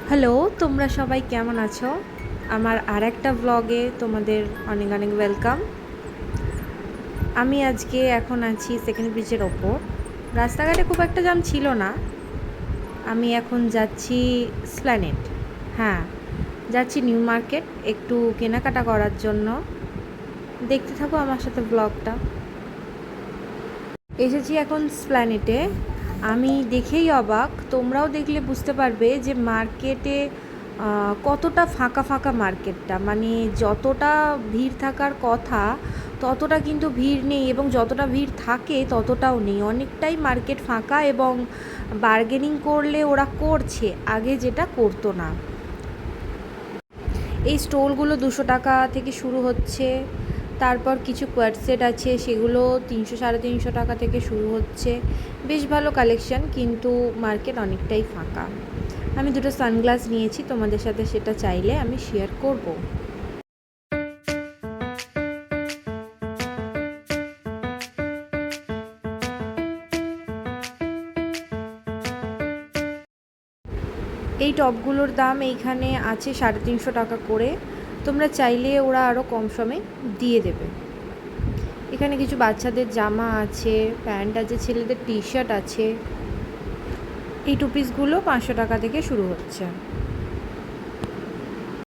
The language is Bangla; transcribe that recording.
হ্যালো, তোমরা সবাই কেমন আছো? আমার আরেকটা ভ্লগে তোমাদের অনেক অনেক ওয়েলকাম। আমি আজকে এখন আছি সেকেন্ড ব্রিজের ওপর। রাস্তাঘাটে খুব একটা জ্যাম ছিল না। আমি এখন যাচ্ছি স্প্ল্যানেড। হ্যাঁ, যাচ্ছি নিউ মার্কেট একটু কেনাকাটা করার জন্য। দেখতে থাকো আমার সাথে ব্লগটা। এসেছি এখন স্প্ল্যানেডে। আমি দেখেই অবাক, তোমরাও দেখলে বুঝতে পারবে যে মার্কেটে কতটা ফাঁকা ফাঁকা মার্কেটটা। মানে যতটা ভিড় থাকার কথা ততটা কিন্তু ভিড় নেই, এবং যতটা ভিড় থাকে ততটাও নেই। অনেকটাই মার্কেট ফাঁকা, এবং বার্গেনিং করলে ওরা করছে, আগে যেটা করতো না। এই স্টোলগুলো 200 টাকা থেকে শুরু হচ্ছে। তারপর কিছু কোয়ার্টসেট আছে, সেগুলো 300-350 টাকা থেকে শুরু হচ্ছে। বেশ ভালো কালেকশান, কিন্তু মার্কেট অনেকটাই ফাঁকা। আমি দুটো সানগ্লাস নিয়েছি, তোমাদের সাথে সেটা চাইলে আমি শেয়ার করব। এই টপগুলোর দাম এইখানে আছে 350 টাকা করে। তোমরা চাইলে ওরা আরও কম সমে দিয়ে দেবে। এখানে কিছু বাচ্চাদের জামা আছে, প্যান্ট আছে, ছেলেদের টি শার্ট আছে। এই টু পিসগুলো 500 টাকা থেকে শুরু হচ্ছে।